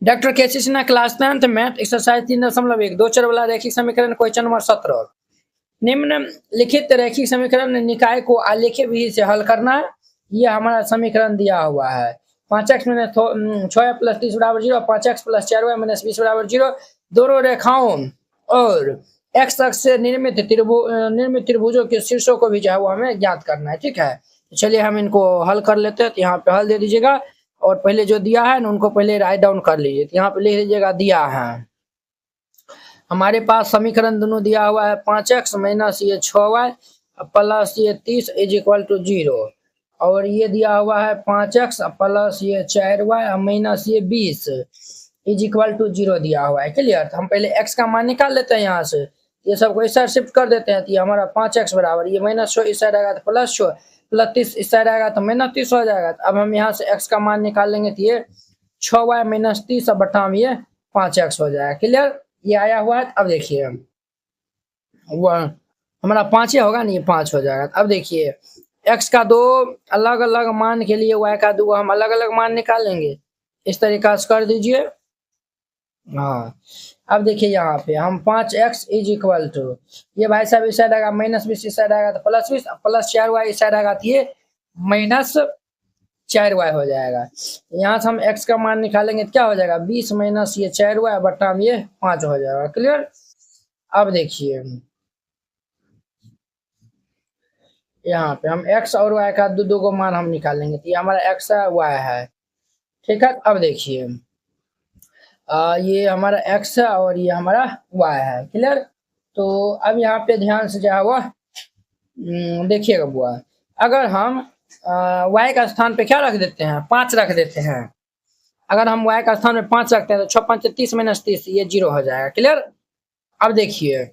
Doctor KC Sinha class 9th math exercise 3.1 दो चर वाला रैखिक समीकरण क्वेश्चन नंबर 17। निम्न लिखित रैखिक समीकरण निकाय को आलेखीय विधि से हल करना है। यह हमारा समीकरण दिया हुआ है 5x माइनस 6y प्लस 30 बराबर 0, 5x प्लस 4y माइनस 20 बराबर 0। दोनों रेखाओं और x अक्ष से निर्मित त्रिभुजों के शीर्षों को भी जो है वो हमें ज्ञात करना है। ठीक है, तो चलिए हम इनको हल कर लेते हैं। तो यहाँ पे हल दे दीजिएगा और पहले जो दिया है ना उनको पहले राइट डाउन कर लीजिए। तो यहाँ पे लिख लीजिएगा दिया है हमारे पास समीकरण दोनों दिया हुआ है 5x माइनस ये 6y प्लस ये 30 इज इक्वल टू 0, और ये दिया हुआ है 5x प्लस ये 4y माइनस ये 20 इज इक्वल टू 0 दिया हुआ है। क्लियर। तो हम पहले x का मान निकाल लेते हैं यहाँ से, ये सबको इस साइड शिफ्ट कर देते हैं। तो ये हमारा 5x बराबर ये माइनस 6 इस साइड आएगा तो प्लस 6 प्लस 30 इस साइड आएगा तो माइनस 30 हो जाएगा। तो अब हम यहाँ से x का मान निकाल लेंगे तो ये 6y माइनस 30 बटा में ये 5x हो जाएगा। क्लियर, ये आया हुआ है। अब देखिए वह हमारा 5 ही होगा नहीं, 5 हो जाएगा। अब देखिए x का दो अलग अलग मान के लिए y का दो हम अलग अलग मान निकालेंगे। इस तरीका से कर दीजिए। हाँ, अब देखिए यहाँ पे हम 5x इज इक्वल टू ये भाई साहब इस साइड आएगा माइनस 20 इस साइड आएगा तो प्लस 20 प्लस 4y इस साइड आएगा तो ये माइनस 4y हो जाएगा। यहाँ से हम x का मान निकालेंगे तो क्या हो जाएगा 20 माइनस ये 4y बटा में ये 5 हो जाएगा। क्लियर। अब देखिए यहाँ पे हम x और y का दो को मान हम निकालेंगे तो ये हमारा x है y है। ठीक है, अब देखिए ये हमारा x है और ये हमारा y है। क्लियर। तो अब यहाँ पे ध्यान से जो है वह देखिएगा बुआ, अगर हम y का स्थान पे क्या रख देते हैं 5 रख देते हैं। अगर हम y का स्थान पे 5 रखते हैं तो 6 5 30 माइनस 30 ये 0 हो जाएगा। क्लियर। अब देखिए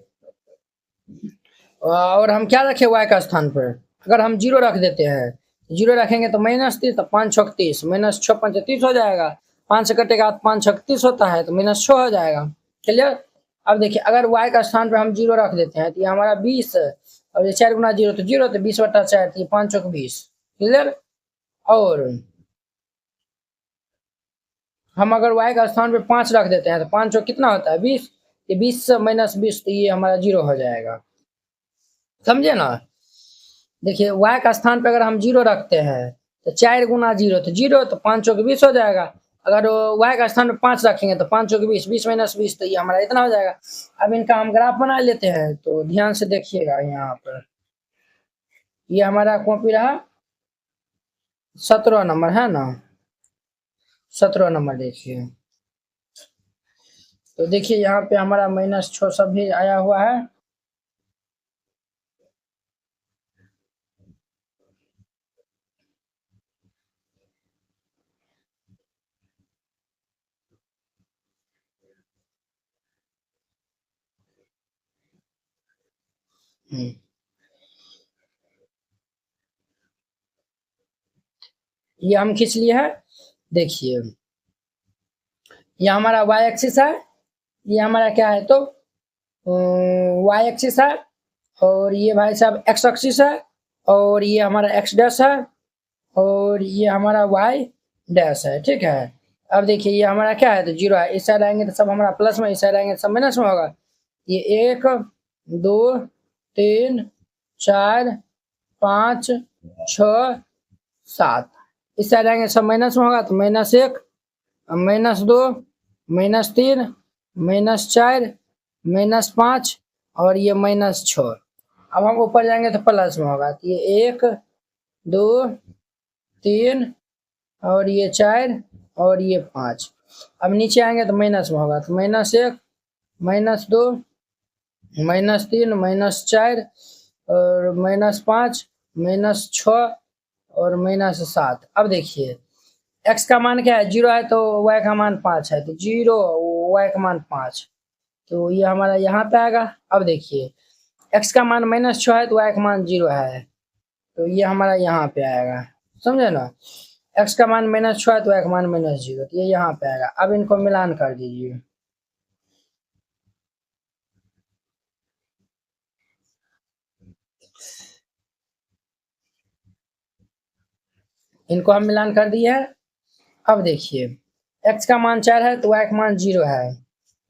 और हम क्या रखें y का स्थान पर, अगर हम 0 रख देते हैं, 0 रखेंगे तो माइनस 30 तो 5 6 30 माइनस 6 5 30 हो जाएगा। 5 से कटेगा तो 5 6 30 होता है तो माइनस 6 हो जाएगा। क्लियर। अब देखिए अगर y का स्थान पर हम 0 रख देते हैं तो ये हमारा 20 और ये 4 गुना 0 तो 0 तो 20 बटा 4 तो 5 चौक 20। क्लियर। और हम अगर y का स्थान पे 5 रख देते हैं तो 5 चौक कितना होता है 20, ये 20 से माइनस 20 तो ये हमारा 0 हो जाएगा। समझे ना। देखिए y का स्थान पे अगर हम 0 रखते हैं तो 4 गुना 0 तो 0 तो 5 चौक 20 हो जाएगा। अगर y का स्थान पे 5 रखेंगे तो 5 चौक 20 20 माइनस 20 तो ये हमारा इतना हो जाएगा। अब इनका हम ग्राफ बना लेते हैं तो ध्यान से देखिएगा यहाँ पर ये हमारा कॉपी रहा 17 नंबर है ना, 17 नंबर देखिए। तो देखिए यहाँ पे हमारा माइनस 6 सब भी आया हुआ है। ये हम खींच लिए है। देखिए ये हमारा y एक्सिस है, ये हमारा क्या है तो y एक्सिस है, और ये भाई साहब x एक्सिस है, और ये हमारा x डैश है, और ये हमारा y डैश है। ठीक है। अब देखिए ये हमारा क्या है तो 0 है। इस साइड आएंगे तो सब हमारा प्लस में, इस साइड आएंगे तो सब माइनस में होगा। ये 1 2 3 4 5 6 7 इस साइड आएंगे सब माइनस में होगा तो -1 -2 -3 -4 -5 और ये -6। अब हम ऊपर जाएंगे तो प्लस में होगा तो ये 1 2 3 और ये 4 और ये 5। अब नीचे आएंगे तो माइनस में होगा तो -1 -2 -3 -4 और -5 -6 और -7। अब देखिए x का मान क्या है 0 है तो y का मान 5 है तो 0 y का मान 5 तो ये हमारा यहाँ पे आएगा। अब देखिए x का मान -6 है तो y का मान 0 है तो ये हमारा यहाँ पे आएगा। समझे ना। x का मान -6 है तो y का मान -0 तो ये यहाँ पे आएगा। अब इनको मिलान कर दीजिए। इनको हम मिलान कर दिए है। अब देखिए x का मान 4 है तो y का मान 0 है,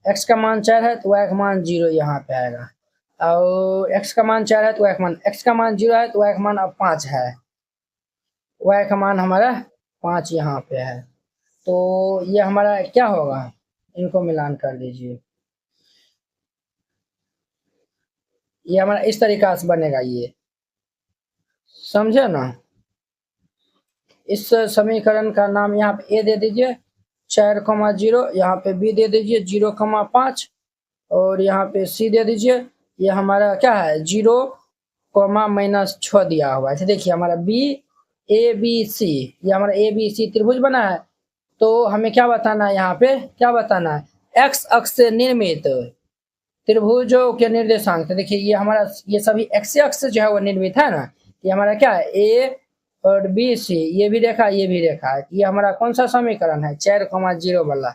x का मान 4 है तो y का मान 0 यहाँ पे आएगा, और x का मान 4 है तो y का मान, x का मान 0 है तो y का मान अब 5 है, y का मान हमारा 5 यहाँ पे है। तो ये हमारा क्या होगा, इनको मिलान कर दीजिए, ये हमारा इस तरीका से बनेगा, ये समझे ना। इस समीकरण का नाम यहाँ पे ए दे दीजिए 4,0, यहाँ पे बी दे दीजिए 0,5, और यहाँ पे सी दे दीजिए, ये हमारा क्या है 0,-6 दिया हुआ है। तो देखिए हमारा बी ए बी सी, ये हमारा ए बी सी त्रिभुज बना है। तो हमें क्या बताना है, यहाँ पे क्या बताना है, एक्स अक्ष से निर्मित त्रिभुजों के निर्देशांक। तो देखिए ये हमारा, ये सभी एक्स अक्ष जो है वो निर्मित है ना, ये हमारा क्या है ए और बी सी, ये भी रेखा ये भी रेखा है। ये हमारा कौन सा समीकरण है 4,0 वाला,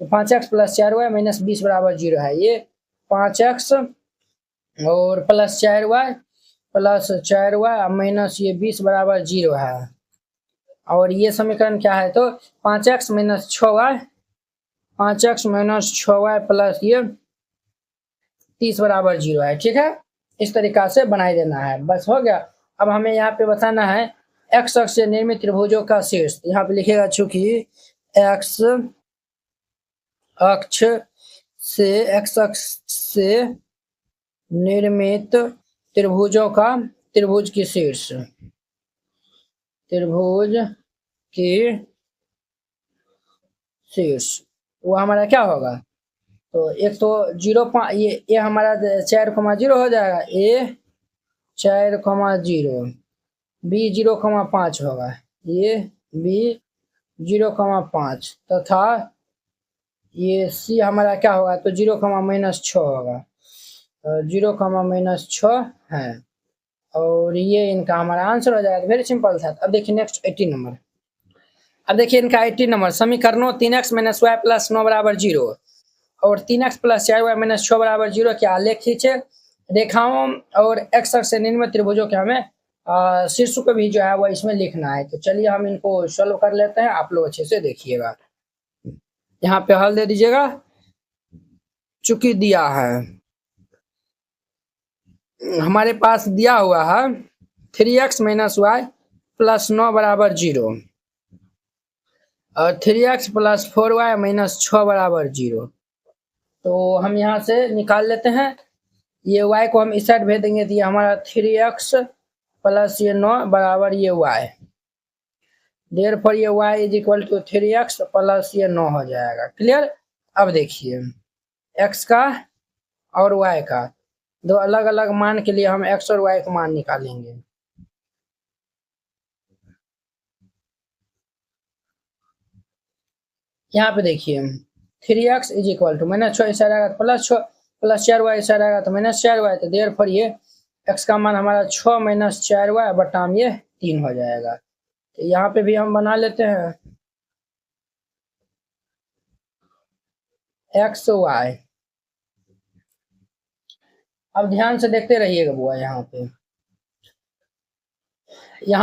5x + 4y - 20 = 0 है। ये 5x और +4y माइनस ये 20 = 0 है। और ये समीकरण क्या है, तो 5x - 6y, 5x - 6y plus ये 30 = 0 है। ठीक है, इस तरीका से बनाई देना है, बस हो गया। अब हमें यहाँ पे बताना है एक्स अक्ष से निर्मित त्रिभुजों का शीर्ष। यहाँ पे लिखेगा, चूंकि एक्स अक्ष से निर्मित त्रिभुज की शीर्ष, त्रिभुज की शीर्ष वो हमारा क्या होगा, तो एक तो 0, ये हमारा 4,0 हो जाएगा, ए 4,0, बी 0,5 होगा, ये बी 0,5 तथा ये सी हमारा क्या होगा, तो 0,-6 होगा, 0,-6 है। और ये इनका हमारा आंसर हो जाएगा। वेरी सिंपल था। अब देखिए नेक्स्ट 80 नंबर। अब देखिए इनका 80 नंबर, समीकरणों 3x - y + 9 = 0 और 3x + 4y - 6 = 0 के आलेख खींचे। रेखाओं और एक्स अक्ष से निर्मित त्रिभुजों के हमें शीर्ष को भी जो है वो इसमें लिखना है। तो चलिए हम इनको सॉल्व कर लेते हैं, आप लोग अच्छे से देखिएगा। यहाँ पे हल दे दीजिएगा, चूंकि दिया है हमारे पास दिया हुआ है 3x - y + 9 = 0 और 3x + 4y - 6 = 0। तो हम यहाँ से निकाल लेते हैं, ये y को हम इस साइड भेज देंगे, तो ये हमारा 3x + ये 9 बराबर ये y, देयरफॉर ये y = 3x + ये 9 हो जाएगा। क्लियर। अब देखिए x का और y का दो अलग अलग मान के लिए हम x और y का मान निकालेंगे। यहाँ पे देखिए 3x = -6 इस साइड आएगा तो +6 + 4y इस साइड आएगा तो -4y, तो देयरफॉर ये x का मान हमारा 6 - 4y बटा ये 3 हो जाएगा। तो यहाँ पे भी हम बना लेते हैं x y। अब ध्यान से देखते रहिएगा बुआ, यहाँ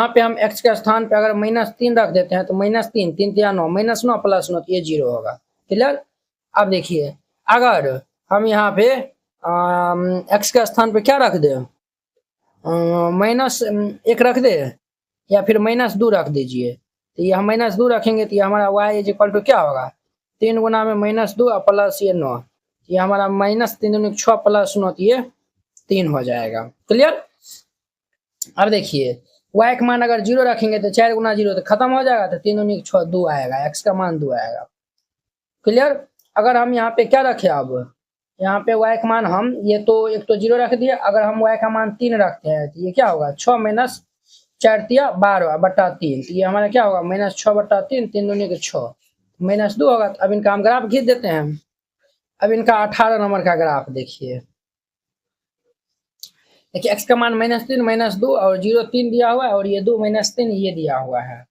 पे हम x के स्थान पे अगर -3 रख देते हैं तो -3 3 3 9 -9 + 9 तो ये 0 होगा। क्लियर। अब देखिए अगर हम यहाँ पे x के स्थान पे क्या रख दे, -1 रख दे या फिर -2 रख दीजिए, तो ये हम -2 रखेंगे तो ये हमारा y = क्या होगा, 3 गुना में -2 प्लस ये 9, ये हमारा -3 दूनी 6 + 9 तो ये 3 हो जाएगा। क्लियर। अब देखिए y का मान अगर 0 रखेंगे तो 4 गुना 0 तो खत्म हो जाएगा, तो 3 दूनी 6 2 आएगा, x का मान 2 आएगा। क्लियर। अगर हम यहाँ पे क्या रखे, अब यहाँ पे y का मान हम ये तो एक तो 0 रख दिए, अगर हम y का मान 3 रखते हैं तो ये क्या होगा 6 - 4 = 12 बटा 3, तो ये हमारा क्या होगा -6 बटा 3, 3 दूनी के 6 -2 होगा। तो अब इनका हम ग्राफ खींच देते हैं। अब इनका 18 नंबर का ग्राफ देखिए x का मान -3 -2 और 0 3 दिया हुआ है और ये 2 -3 ये दिया हुआ है,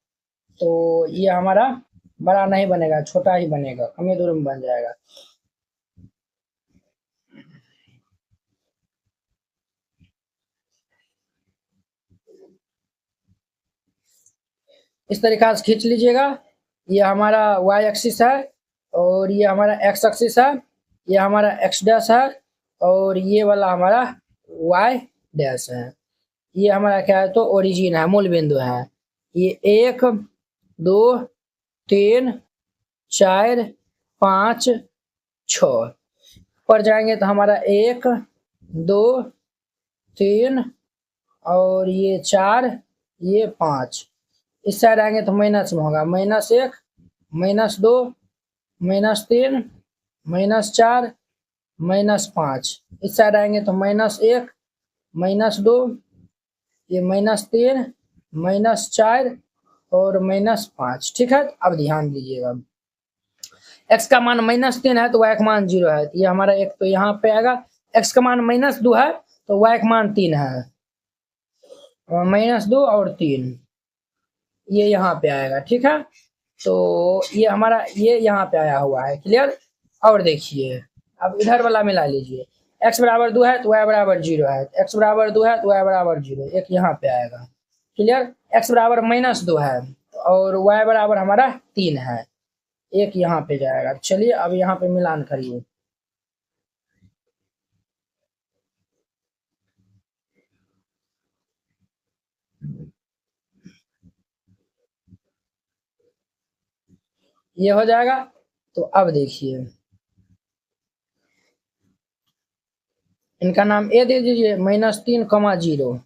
तो ये हमारा बड़ा नहीं बनेगा, छोटा ही बनेगा, कम ही दूर में बन जाएगा। इस तरीका से खींच लीजिएगा। ये हमारा y एक्सिस है और ये हमारा x एक्सिस है, ये हमारा x डैश है और ये वाला हमारा y डैश है। ये हमारा क्या है तो ओरिजिन है, मूल बिंदु है। ये 1 2 3 4 5 6 पर जाएंगे तो हमारा 1 2 3 और ये 4 ये 5। इस साइड आएंगे तो माइनस में होगा -1 -2 -3 -4 -5। इस साइड आएंगे तो -1 -2 ये -3 -4 और -5। ठीक है, अब ध्यान दीजिएगा x का मान -3 है तो y का मान 0 है, ये हमारा एक तो यहाँ पे आएगा। x का मान -2 है तो y का मान 3 है, -2 और 3 ये यहाँ पे आएगा। ठीक है, तो ये हमारा ये यहाँ पे आया हुआ है, क्लियर। और देखिए अब इधर वाला मिला लीजिए, x बराबर 2 है तो y बराबर 0 है, x बराबर 2 है तो y बराबर 0, एक यहाँ पे आएगा, क्लियर। x बराबर -2 है और y बराबर हमारा 3 है, एक यहाँ पे जाएगा। चलिए अब यहाँ पे मिलान करिए। ये हो जाएगा। तो अब देखिए इनका नाम ए दे दीजिए -3,0,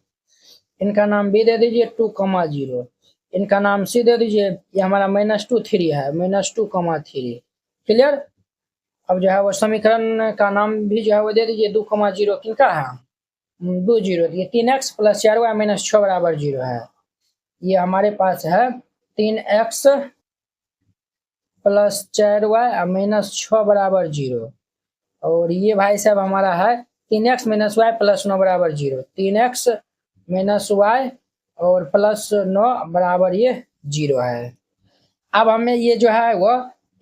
इनका नाम बी दे दीजिए 2,0, इनका नाम सी दे दीजिए, ये हमारा -2 3 है, -2,3, क्लियर। अब जो है वो समीकरण का नाम भी जो है वो दे दीजिए 2,0 किनका है 2 0, ये 3x + 4y - 6 बराबर 0 है। ये हमारे पास है 3x + 4y - 6 बराबर 0 और ये भाई साहब हमारा है 3x - y + 9 बराबर 0, 3x - y और +9 बराबर ये 0 है। अब हमें ये जो है वो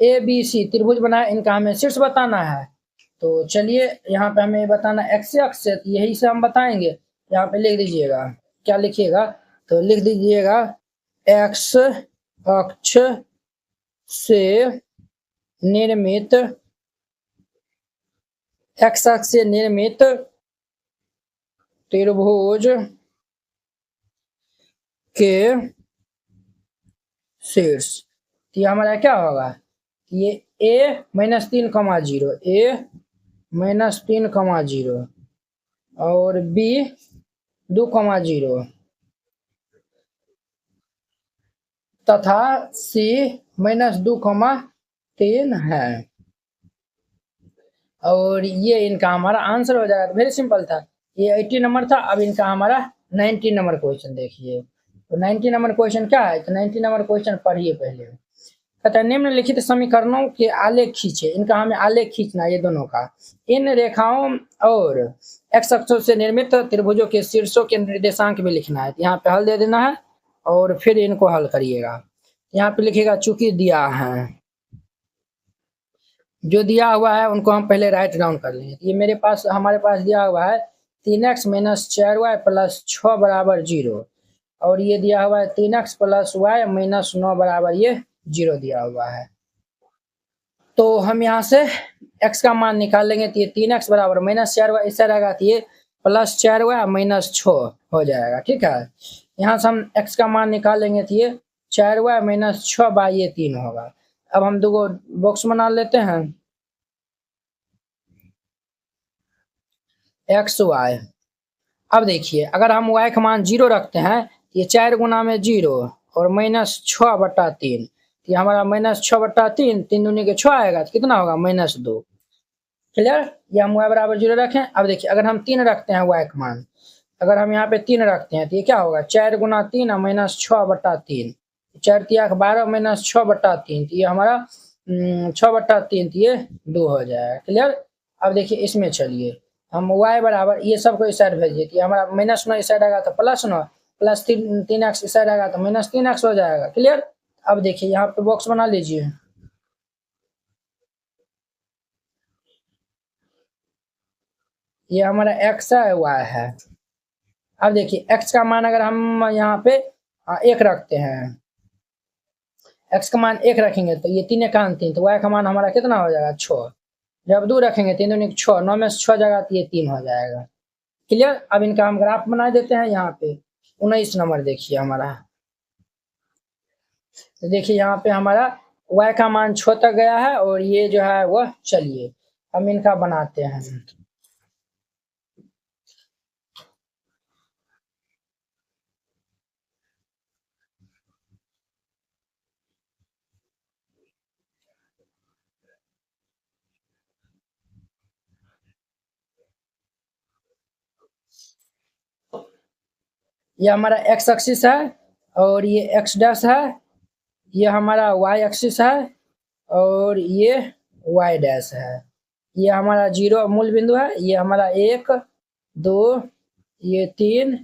ए बी सी त्रिभुज बनाए, इनका हमें शीर्ष बताना है। तो चलिए यहाँ पे हमें बताना x अक्ष से, यही से हम बताएंगे। यहाँ पे लिख दीजिएगा, क्या लिखिएगा तो लिख दीजिएगा x अक्ष से निर्मित, x अक्ष से निर्मित त्रिभुज के शीर्ष। तो ये हमारा क्या होगा, ये a -3,0, a -3,0 और b 2,0 तथा c -2,3 है। और ये इनका हमारा आंसर हो जाएगा। वेरी सिंपल था, ये 80 नंबर था। अब इनका हमारा 90 नंबर क्वेश्चन देखिए। तो 90 नंबर क्वेश्चन क्या है, तो 90 नंबर क्वेश्चन पढ़िए पहले। कहता है निम्नलिखित समीकरणों के आलेख खींचे, इनका हमें आलेख खींचना है ये दोनों का। इन रेखाओं और x अक्षों से निर्मित त्रिभुजों के शीर्षों के निर्देशांक भी लिखना है। यहाँ पे हल दे देना है और फिर इनको हल करिएगा। यहाँ पे लिखिएगा चूंकि दिया है, जो दिया हुआ है उनको हम पहले राइट डाउन कर लेंगे। ये मेरे पास हमारे पास दिया हुआ है 3x - 4y + 6 बराबर 0 और ये दिया हुआ है 3x + y - 9 बराबर ये 0 दिया हुआ है। तो हम यहाँ से x का मान निकालेंगे तो ये 3x बराबर -4y, इससे रहेगा तो ये +4y - 6 हो जाएगा। ठीक है, यहाँ से हम x का मान निकालेंगे तो ये 4y - 6 बाई ये 3 होगा। अब हम दो बॉक्स बना लेते हैं, एक्स वाई। अब देखिए अगर हम y का मान 0 रखते हैं, ये 4 गुना में 0 और -6/3, ये हमारा -6/3, 3 दूनी के 6 आएगा तो कितना होगा -2, क्लियर। ये हम y बराबर 0 रखें। अब देखिए अगर हम 3 रखते हैं y का मान, अगर हम यहाँ पे 3 रखते हैं तो ये क्या होगा 4 गुना 3 -6/3, 4 तिया 12 -6/3, तो ये हमारा 6/3, तो ये 2 हो जाएगा, क्लियर। अब देखिए इसमें चलिए हम y बराबर ये सबको इस साइड भेज देती है, हमारा -9 इस साइड आएगा तो +9 + 3x इस साइड आएगा तो -3x हो जाएगा, क्लियर। अब देखिए यहाँ पे बॉक्स बना लीजिए, ये हमारा x है y है। अब देखिए x का मान अगर हम यहाँ पे 1 रखते हैं, x का मान 1 रखेंगे तो ये 3 एकान 3, तो y का मान हमारा कितना हो जाएगा 6। जब 2 रखेंगे 3 दूनी 6, 9 में से 6 जाएगा तो ये 3 हो जाएगा। क्लियर। अब इनका हम ग्राफ बना देते हैं। यहाँ पे 19 नंबर देखिए हमारा, तो देखिए यहाँ पे हमारा y का मान 6 तक गया है और ये जो है वह, चलिए हम इनका बनाते हैं। ये हमारा x एक्सिस है और ये x डैश है, ये हमारा y एक्सिस है और ये y डैश है। ये हमारा 0 मूल बिंदु है। ये हमारा 1 2 ये 3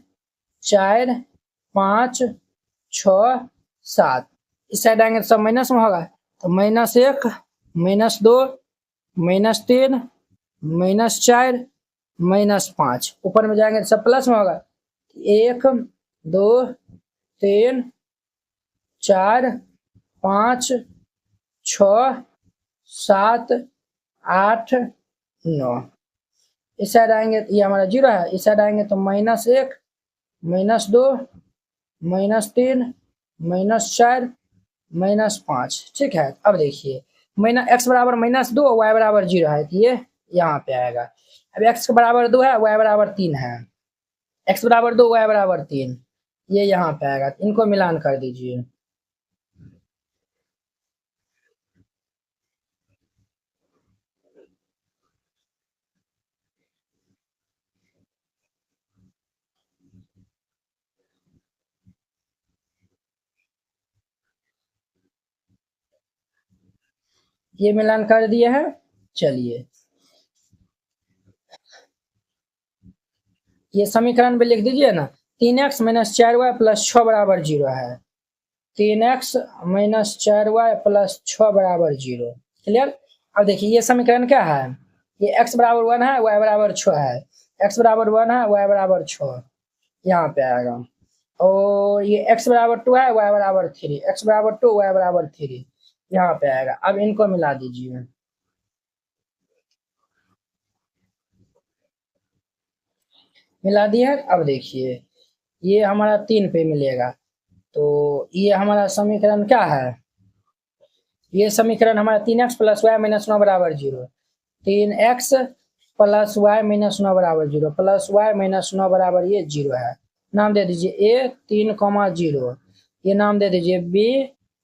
4 5 6 7, इस साइड आएंगे तो सब माइनस में होगा, तो -1 -2 -3 -4 -5, ऊपर में जाएंगे तो सब प्लस में होगा। 1 2 3 4 5 6 7 8 9, इस साइड आएंगे तो ये हमारा 0 है, इस साइड आएंगे तो -1 -2 -3 -4 -5। ठीक है। अब देखिए x बराबर -2 y बराबर 0 है, तो ये यहाँ पे आएगा। अब x बराबर 2 है, y बराबर 3 है, x बराबर 2 y बराबर 3, ये यहाँ पे आएगा। इनको मिलान कर दीजिए। ये मिलान कर दिए हैं। चलिए ये समीकरण में लिख दीजिए ना, 3x - 4y + 6 बराबर 0 है। 3x - 4y + 6 बराबर 0। क्लियर। अब देखिए ये समीकरण क्या है, ये x बराबर 1 है, y बराबर 6 है, x बराबर 1 है, y बराबर 6, यहाँ पे आएगा। और ये x बराबर 2 है, y बराबर 3, x बराबर 2 y बराबर 3, यहाँ पे आएगा। अब इनको मिला दीजिए। मिला दिया। अब देखिए ये हमारा 3 पे मिलेगा, तो ये हमारा समीकरण क्या है, ये समीकरण हमारा 3x + y - 9 बराबर 0, 3x + y - 9 बराबर 0 + y - 9 बराबर ये 0 है। नाम दे दीजिए a 3, 0, ये नाम दे दीजिए b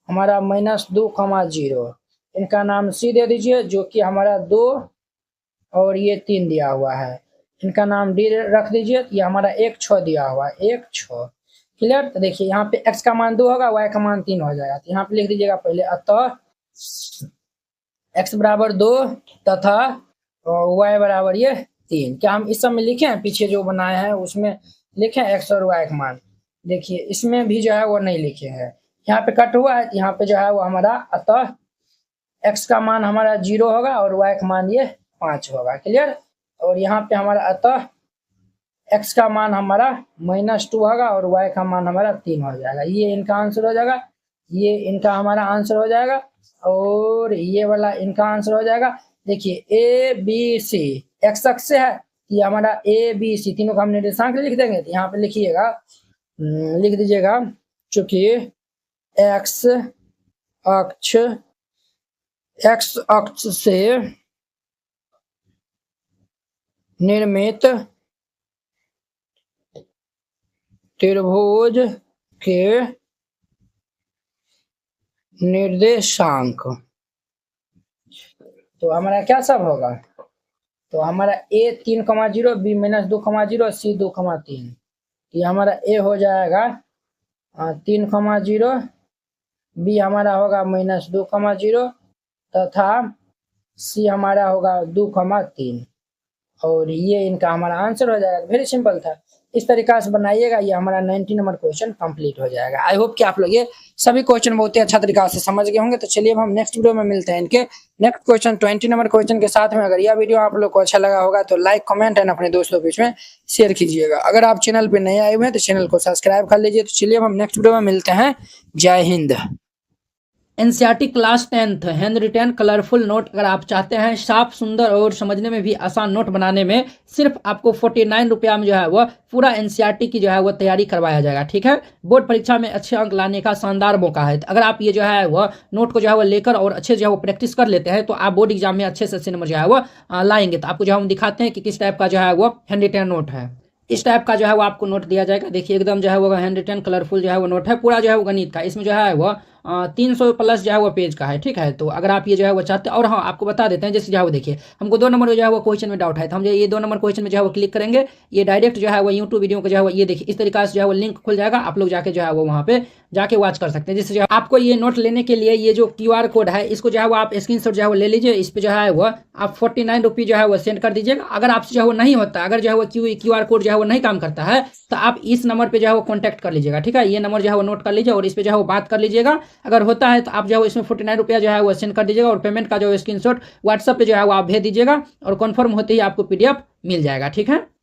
हमारा -2, 0, इनका नाम c दे दीजिए जो कि हमारा 2 और ये 3 दिया हुआ है, इनका नाम d रख दीजिए। ये हमारा 1 6 दिया हुआ है, 1 6। क्लियर। तो देखिए यहाँ पे x का मान 2 होगा, y का मान 3 हो जाएगा, तो यहाँ पे लिख दीजिएगा पहले, अतः x बराबर 2 तथा y बराबर ये 3। क्या हम इस सब में लिखे हैं, पीछे जो बनाए हैं उसमें लिखे हैं x और y का मान? देखिए इसमें भी जो है वो नहीं लिखे हैं, यहाँ पे कट हुआ है, यहाँ पे जो है वो हमारा, अतः x का मान हमारा 0 होगा और y का मान ये 5 होगा। क्लियर। और यहाँ पे हमारा अतः x का मान हमारा -2 होगा और y का मान हमारा 3 हो जाएगा। ये इनका आंसर हो जाएगा, ये इनका हमारा आंसर हो जाएगा और ये वाला इनका आंसर हो जाएगा। देखिए ए बी सी x अक्ष से है, ये हमारा ए बी सी तीनों का हम निर्देशांक लिख देंगे। तो यहाँ पे लिखिएगा, लिख दीजिएगा, चूंकि x अक्ष से निर्मित त्रिभुज के निर्देशांक, तो हमारा क्या सब होगा, तो हमारा a 3, 0, b -2, 0, c 2, 3, ये हमारा a हो जाएगा 3, 0, b हमारा होगा -2, 0 तथा c हमारा होगा 2, 3, और ये इनका हमारा आंसर हो जाएगा। वेरी सिंपल था। इस तरीका से बनाइएगा, ये हमारा 90 नंबर क्वेश्चन कंप्लीट हो जाएगा। आई होप कि आप लोग ये सभी क्वेश्चन बहुत ही अच्छा तरीका से समझ गए होंगे। तो चलिए अब हम नेक्स्ट वीडियो में मिलते हैं इनके नेक्स्ट क्वेश्चन 20 नंबर क्वेश्चन के साथ में। अगर यह वीडियो आप लोग को अच्छा लगा होगा तो लाइक, कमेंट एंड अपने दोस्तों के बीच में शेयर कीजिएगा। अगर आप चैनल पर नए आए हुए हैं तो चैनल को सब्सक्राइब कर लीजिए। तो चलिए अब हम नेक्स्ट वीडियो में मिलते हैं। जय Hind. NCERT class 10th hand retain colourful note अगर आप चाहते हैं साफ सुंदर और समझने में भी आसान नोट बनाने में, सिर्फ आपको 49 रुपया में जो है वह पूरा एनसीईआरटी की जो है वह तैयारी करवाया जाएगा। ठीक है, बोर्ड परीक्षा में अच्छे अंक लाने का शानदार मौका है। तो अगर आप ये जो है वह नोट को जो है वह लेकर और अच्छे जो है वो प्रैक्टिस कर लेते हैं तो आप बोर्ड एग्जाम में अच्छे से अच्छे नंबर जो है वह लाएंगे। तो आपको जो है हम दिखाते हैं कि किस टाइप का जो है वो हैंड रिटेन नोट है। इस टाइप का जो है वो आपको नोट दिया जाएगा। देखिए एकदम जो है वो हैंड रिटेन कलरफुल जो है वो नोट है, पूरा जो है वो गणित का। इसमें जो है वो 300 प्लस जो है वो पेज का है। ठीक है, तो अगर आप ये जो है वो चाहते हैं, और हाँ आपको बता देते हैं जैसे जो है वो देखिए हमको 2 नंबर जो है वो क्वेश्चन में डाउट है, तो हम जो ये 2 नंबर क्वेश्चन में जो है वो क्लिक करेंगे, ये डायरेक्ट जो है वो यूट्यूब वीडियो को जो है वो ये देखिए इस तरीके से जो है वो लिंक खुल जाएगा, आप लोग जाके जो है वो वहाँ पे जाके वॉच कर सकते हैं। जिससे जो है आपको ये नोट लेने के लिए ये जो QR कोड है इसको जो है वो आप स्क्रीनशॉट जो है वो ले लीजिए। इस पे जो है वो आप 49 रुपये जो है वो सेंड कर दीजिएगा। अगर आपसे जो है वो नहीं होता, अगर जो है वो QR कोड जो है वो नहीं काम करता है तो आप इस नंबर पे जो है वो कॉन्टैक्ट कर लीजिएगा। ठीक है, ये नंबर जो है वो नोट कर लीजिए और इस पे जो है वो बात कर लीजिएगा। अगर होता है तो आप जो है इसमें 49 रुपया जो है वो सेंड कर दीजिएगा और पेमेंट का जो स्क्रीनशॉट व्हाट्सएप पे जो है वो आप भेज दीजिएगा और कन्फर्म होते ही आपको PDF मिल जाएगा। ठीक है।